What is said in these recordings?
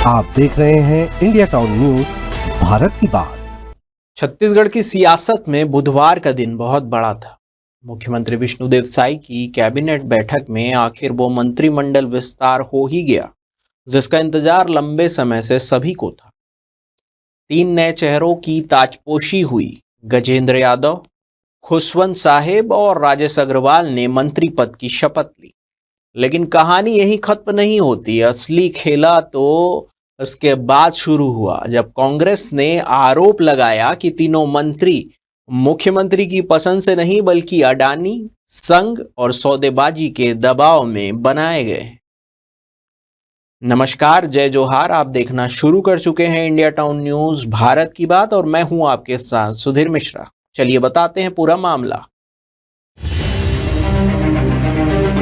आप देख रहे हैं इंडिया टाउन न्यूज, भारत की बात। छत्तीसगढ़ की सियासत में बुधवार का दिन बहुत बड़ा था। मुख्यमंत्री विष्णुदेव साई की कैबिनेट बैठक में आखिर वो मंत्रिमंडल विस्तार हो ही गया, जिसका इंतजार लंबे समय से सभी को था। 3 नए चेहरों की ताजपोशी हुई। गजेंद्र यादव, खुशवंत साहेब और राजेश अग्रवाल ने मंत्री पद की शपथ ली। लेकिन कहानी यही खत्म नहीं होती। असली खेला तो इसके बाद शुरू हुआ, जब कांग्रेस ने आरोप लगाया कि तीनों मंत्री मुख्यमंत्री की पसंद से नहीं बल्कि अडानी, संघ और सौदेबाजी के दबाव में बनाए गए। नमस्कार, जय जोहार। आप देखना शुरू कर चुके हैं इंडिया टाउन न्यूज, भारत की बात, और मैं हूं आपके साथ सुधीर मिश्रा। चलिए बताते हैं पूरा मामला।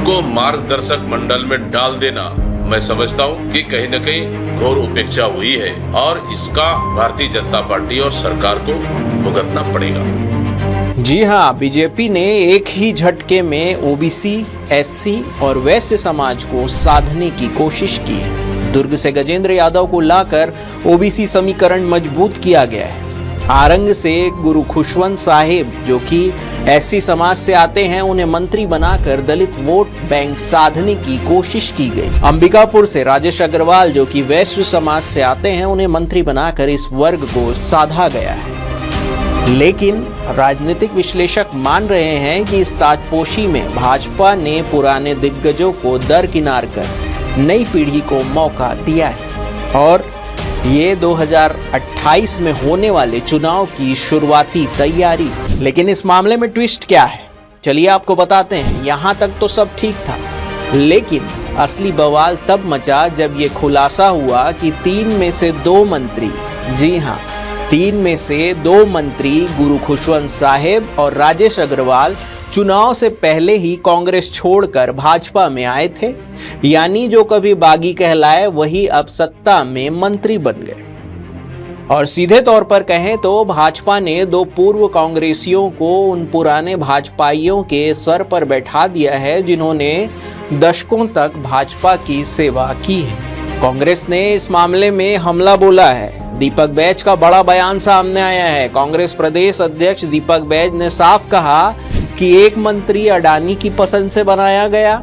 को मार्गदर्शक मंडल में डाल देना, मैं समझता हूं कि कहीं न कहीं घोर उपेक्षा हुई है और इसका भारतीय जनता पार्टी और सरकार को भुगतना पड़ेगा। जी हां, बीजेपी ने एक ही झटके में ओबीसी, एससी और वैश्य समाज को साधने की कोशिश की है। दुर्ग से गजेंद्र यादव को लाकर ओबीसी समीकरण मजबूत किया गया है। आरंग से गुरु खुशवंत साहेब, जो कि एससी समाज से आते हैं, उन्हें मंत्री बनाकर दलित वोट बैंक साधने की कोशिश की गई। अंबिकापुर से राजेश अग्रवाल, जो कि वैश्य समाज से आते हैं, उन्हें मंत्री बनाकर इस वर्ग को साधा गया है। लेकिन राजनीतिक विश्लेषक मान रहे हैं कि इस ताजपोशी में भाजपा ने पुराने दिग्गजों को दरकिनार कर नई पीढ़ी को मौका दिया है और ये 2028 में होने वाले चुनाव की शुरुआती तैयारी। लेकिन इस मामले में ट्विस्ट क्या है, चलिए आपको बताते हैं। यहाँ तक तो सब ठीक था, लेकिन असली बवाल तब मचा जब ये खुलासा हुआ कि 3 में से 2 मंत्री, जी हाँ, 3 में से 2 मंत्री गुरु खुशवंत साहेब और राजेश अग्रवाल चुनाव से पहले ही कांग्रेस छोड़कर भाजपा में आए थे। यानी जो कभी बागी कहलाए वही अब सत्ता में मंत्री बन गए। और सीधे तौर पर कहें तो भाजपा ने 2 पूर्व कांग्रेसियों को उन पुराने भाजपाइयों के सर पर बैठा दिया है जिन्होंने दशकों तक भाजपा की सेवा की है। कांग्रेस ने इस मामले में हमला बोला है। दीपक बैज का बड़ा बयान सामने आया है। कांग्रेस प्रदेश अध्यक्ष दीपक बैज ने साफ कहा कि एक मंत्री अडानी की पसंद से बनाया गया,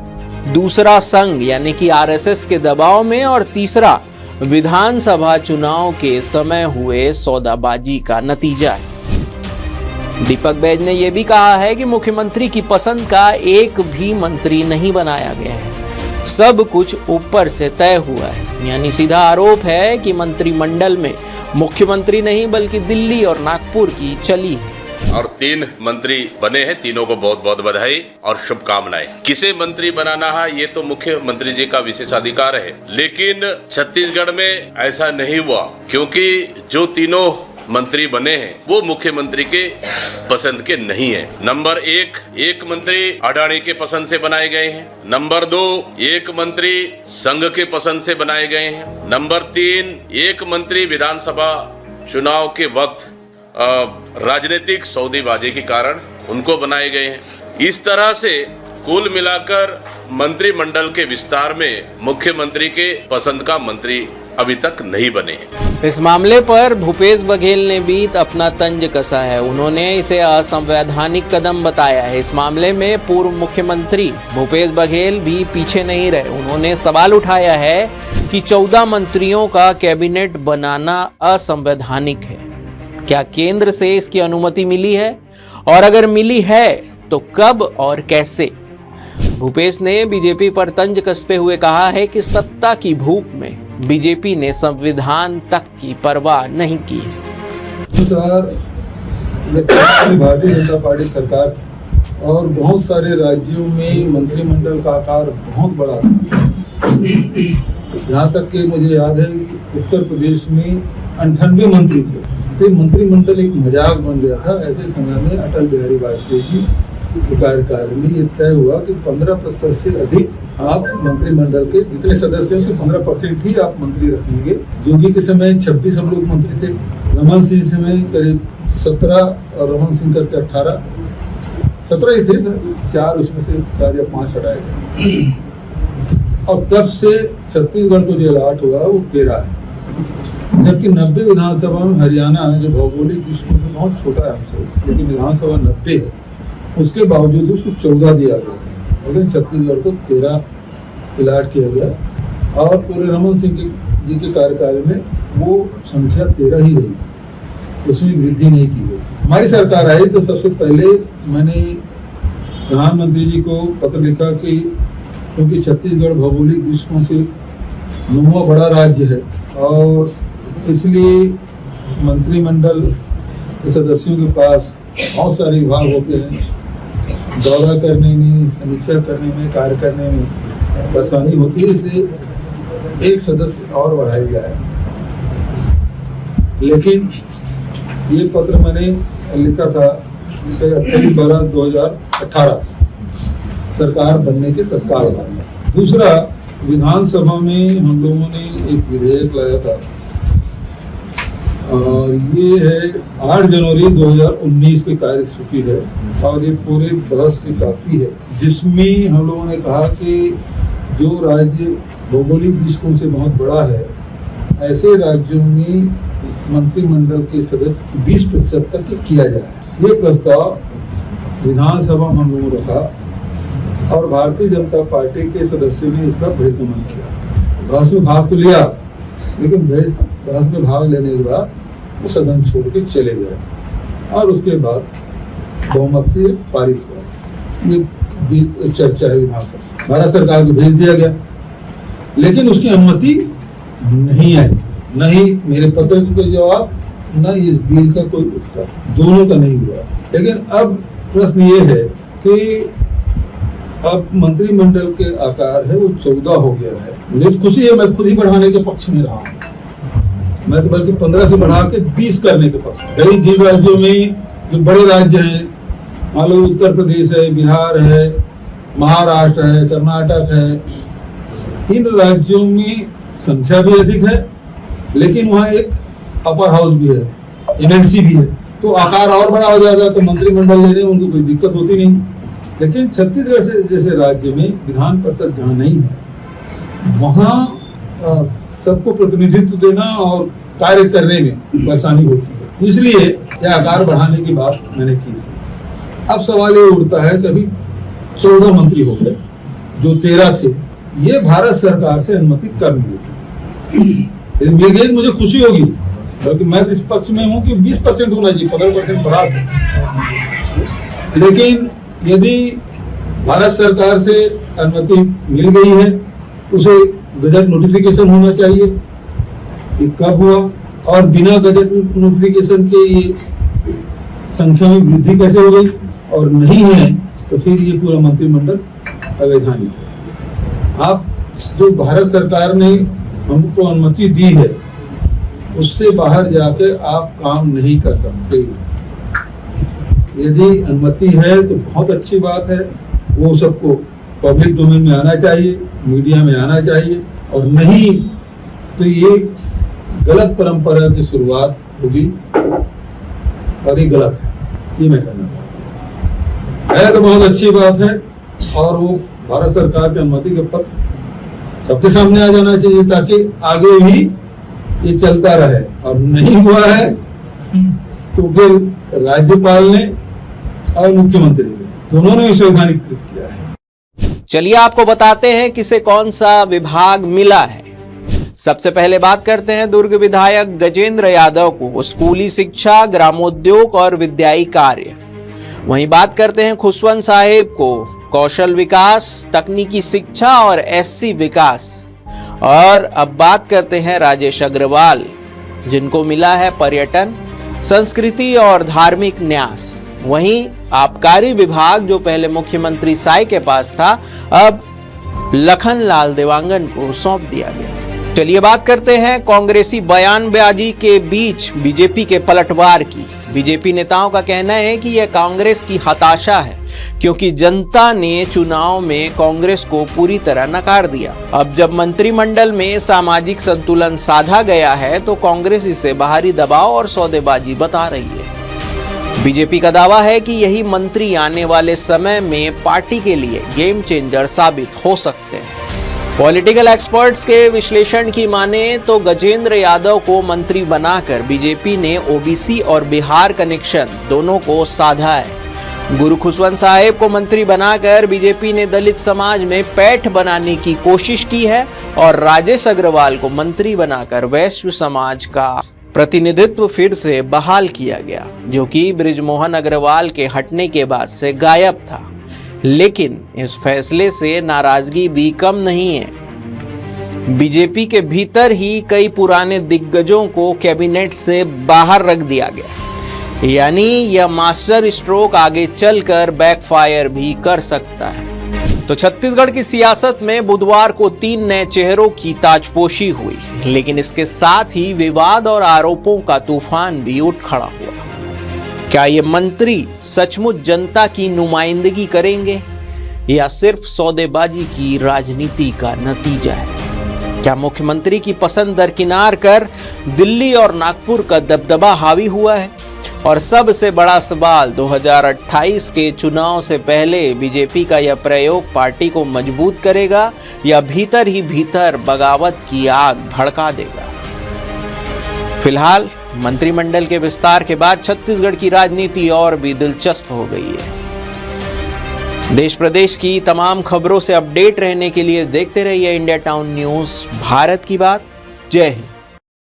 दूसरा संघ यानी कि आरएसएस के दबाव में, और तीसरा विधानसभा चुनाव के समय हुए सौदाबाजी का नतीजा है। दीपक बैज ने यह भी कहा है कि मुख्यमंत्री की पसंद का एक भी मंत्री नहीं बनाया गया है, सब कुछ ऊपर से तय हुआ है। यानी सीधा आरोप है कि मंत्रिमंडल में मुख्यमंत्री नहीं बल्कि दिल्ली और नागपुर की चली है। और 3 मंत्री बने हैं, तीनों को बहुत बहुत बधाई और शुभकामनाएं। किसे मंत्री बनाना है ये तो मुख्यमंत्री जी का विशेषाधिकार है, लेकिन छत्तीसगढ़ में ऐसा नहीं हुआ, क्योंकि जो तीनों मंत्री बने हैं वो मुख्यमंत्री के पसंद के नहीं है। नंबर 1 मंत्री अडानी के पसंद से बनाए गए हैं। नंबर 2 1 मंत्री संघ के पसंद से बनाए गए हैं। नंबर 3 1 मंत्री विधानसभा चुनाव के वक्त राजनीतिक सौदेबाजी के कारण उनको बनाए गए हैं। इस तरह से कुल मिलाकर मंत्रिमंडल के विस्तार में मुख्यमंत्री के पसंद का मंत्री अभी तक नहीं बने हैं। इस मामले पर भूपेश बघेल ने भी अपना तंज कसा है। उन्होंने इसे असंवैधानिक कदम बताया है। इस मामले में पूर्व मुख्यमंत्री भूपेश बघेल भी पीछे नहीं रहे। उन्होंने सवाल उठाया है कि 14 मंत्रियों का कैबिनेट बनाना असंवैधानिक है। क्या केंद्र से इसकी अनुमति मिली है, और अगर मिली है तो कब और कैसे? भूपेश ने बीजेपी पर तंज कसते हुए कहा है कि सत्ता की भूख में बीजेपी ने संविधान तक की परवाह नहीं की है। भारतीय जनता पार्टी सरकार और बहुत सारे राज्यों में मंत्रिमंडल का आकार बहुत बड़ा था। यहाँ तक कि मुझे याद है उत्तर प्रदेश में 98 मंत्री थे। तो मंत्रिमंडल एक मजाक बन गया था। ऐसे समय में अटल बिहारी वाजपेयी जी कार्यकाल में ये तय हुआ कि 15% से अधिक आप मंत्रिमंडल के जितने सदस्य हैं उसके 15% ही आप मंत्री रखेंगे। जोगी के समय 26 हम लोग मंत्री थे। रमन सिंह समय करीब 17 और रमन सिंह करके 18, 17 ही थे, 4 उसमें से 4 या 5 हटाए गए। और तब से छत्तीसगढ़ को जो अलॉट हुआ वो 13 है। जबकि 90 विधानसभा में हरियाणा जो भौगोलिक दृष्टि से बहुत छोटा है हमसे, लेकिन विधानसभा 90 है, उसके बावजूद उसको 14 दिया गया, लेकिन छत्तीसगढ़ को 13 अलॉट किया गया और पूरे रमन सिंह जी के कार्यकाल में वो संख्या 13 ही रही, उसमें वृद्धि नहीं की गई। हमारी सरकार आई तो सबसे पहले मैंने प्रधानमंत्री जी को पत्र लिखा कि क्योंकि छत्तीसगढ़ भौगोलिक दृष्टिकोण से 9वां बड़ा राज्य है और इसलिए मंत्रिमंडल के सदस्यों के पास बहुत सारे विभाग होते हैं, दौरा करने में, समीक्षा करने में, कार्य करने में परेशानी होती है, इसलिए एक सदस्य और बढ़ाया गया है। लेकिन ये पत्र मैंने लिखा था 28/12/2018 सरकार बनने के तत्काल बाद। दूसरा, विधानसभा में हम लोगों ने एक विधेयक लाया था और ये है 8 जनवरी 2019 की कार्यसूची है और ये पूरे बहस की काफी है, जिसमें हम लोगों ने कहा कि जो राज्य भौगोलिक दृष्टिकोण से बहुत बड़ा है, ऐसे राज्यों में मंत्रिमंडल के सदस्य 20% तक किया जाए। ये प्रस्ताव विधानसभा में हम लोगों ने रखा और भारतीय जनता पार्टी के सदस्यों ने इसका बहिर्गमन किया। बहस में भाग तो लिया, लेकिन बहस में भाग लेने के बाद वो सदन छोड़ के चले गए और उसके बाद बहुमत से पारित हुआ। ये चर्चा है विधानसभा, भारत सरकार को भेज दिया गया, लेकिन उसकी अनुमति नहीं आई, नहीं मेरे पत्र का कोई जवाब, न इस बिल का कोई उत्तर, दोनों का नहीं हुआ। लेकिन अब प्रश्न ये है कि अब मंत्रिमंडल के आकार है वो 14 हो गया है। मुझे तो खुशी है, मैं खुद ही बढ़ाने के पक्ष में रहा हूँ, मैं तो बल्कि 15 से बढ़ा के 20 करने के पक्ष। कई जिन राज्यों में जो बड़े राज्य हैं, मान लो उत्तर प्रदेश है, बिहार है, महाराष्ट्र है, कर्नाटक है, इन राज्यों में संख्या भी अधिक है, लेकिन वहाँ एक अपर हाउस भी है, एमएलसी भी है, तो आकार और बड़ा हो जाएगा, तो मंत्रिमंडल लेने में उनको कोई दिक्कत होती नहीं। लेकिन छत्तीसगढ़ से जैसे राज्य में विधान परिषद जहाँ नहीं है, वहाँ सबको प्रतिनिधित्व देना और कार्य करने में परेशानी होती है, इसलिए यह आकार बढ़ाने की बात मैंने की। अब सवाल ये उठता है कि अभी 14 मंत्री हो गए, जो 13 थे, ये भारत सरकार से अनुमति कब मिलेगी? मिल गई मुझे खुशी होगी, बल्कि मैं इस पक्ष में हूँ कि 20% होना चाहिए, 15% बढ़ा दो। लेकिन यदि भारत सरकार से अनुमति मिल गई है, उसे गजट नोटिफिकेशन होना चाहिए कि कब हुआ, और बिना गजट नोटिफिकेशन के ये संख्या में वृद्धि कैसे हो गई, और नहीं है तो फिर ये पूरा मंत्रिमंडल अवैधानिक है। आप जो भारत सरकार ने हमको अनुमति दी है, उससे बाहर जाकर आप काम नहीं कर सकते। यदि अनुमति है तो बहुत अच्छी बात है, वो सबको पब्लिक डोमेन में आना चाहिए, मीडिया में आना चाहिए, और नहीं तो ये गलत परंपरा की शुरुआत होगी और ये गलत है, ये मैं कहना चाहता हूँ। है तो बहुत अच्छी बात है, और वो भारत सरकार की अनुमति के पत्र सबके सामने आ जाना चाहिए ताकि आगे भी ये चलता रहे, और नहीं हुआ है तो फिर राज्यपाल ने और मुख्यमंत्री ने दोनों ने इसे वैधानिकृत किया है। चलिए आपको बताते हैं किसे कौन सा विभाग मिला है। सबसे पहले बात करते हैं दुर्ग विधायक गजेंद्र यादव को स्कूली शिक्षा, ग्रामोद्योग और विद्यायी कार्य। वहीं बात करते हैं खुशवंत साहेब को कौशल विकास, तकनीकी शिक्षा और एससी विकास। और अब बात करते हैं राजेश अग्रवाल, जिनको मिला है पर्यटन, संस्कृति और धार्मिक न्यास। वहीं आबकारी विभाग, जो पहले मुख्यमंत्री साय के पास था, अब लखन लाल देवांगन को सौंप दिया गया। चलिए बात करते हैं कांग्रेसी बयानबाजी के बीच बीजेपी के पलटवार की। बीजेपी नेताओं का कहना है कि यह कांग्रेस की हताशा है, क्योंकि जनता ने चुनाव में कांग्रेस को पूरी तरह नकार दिया। अब जब मंत्रिमंडल में सामाजिक संतुलन साधा गया है, तो कांग्रेस इसे बाहरी दबाव और सौदेबाजी बता रही है। बीजेपी का दावा है कि यही मंत्री आने वाले समय में पार्टी के लिए गेम चेंजर साबित हो सकते हैं। पॉलिटिकल एक्सपर्ट्स के विश्लेषण की माने तो गजेंद्र यादव को मंत्री बनाकर बीजेपी ने ओबीसी और बिहार कनेक्शन दोनों को साधा है। गुरु खुशवंत साहेब को मंत्री बनाकर बीजेपी ने दलित समाज में पैठ बनाने की कोशिश की है और राजेश अग्रवाल को मंत्री बनाकर वैश्य समाज का प्रतिनिधित्व फिर से बहाल किया गया, जो कि बृजमोहन अग्रवाल के हटने के बाद से गायब था। लेकिन इस फैसले से नाराजगी भी कम नहीं है। बीजेपी के भीतर ही कई पुराने दिग्गजों को कैबिनेट से बाहर रख दिया गया, यानी यह मास्टर स्ट्रोक आगे चलकर बैकफायर भी कर सकता है। तो छत्तीसगढ़ की सियासत में बुधवार को 3 नए चेहरों की ताजपोशी हुई, लेकिन इसके साथ ही विवाद और आरोपों का तूफान भी उठ खड़ा हुआ। क्या ये मंत्री सचमुच जनता की नुमाइंदगी करेंगे या सिर्फ सौदेबाजी की राजनीति का नतीजा है? क्या मुख्यमंत्री की पसंद दरकिनार कर दिल्ली और नागपुर का दबदबा हावी हुआ है? और सबसे बड़ा सवाल, 2028 के चुनाव से पहले बीजेपी का यह प्रयोग पार्टी को मजबूत करेगा या भीतर ही भीतर बगावत की आग भड़का देगा? फिलहाल मंत्रिमंडल के विस्तार के बाद छत्तीसगढ़ की राजनीति और भी दिलचस्प हो गई है। देश प्रदेश की तमाम खबरों से अपडेट रहने के लिए देखते रहिए इंडिया टाउन न्यूज़, भारत की बात। जय हिंद।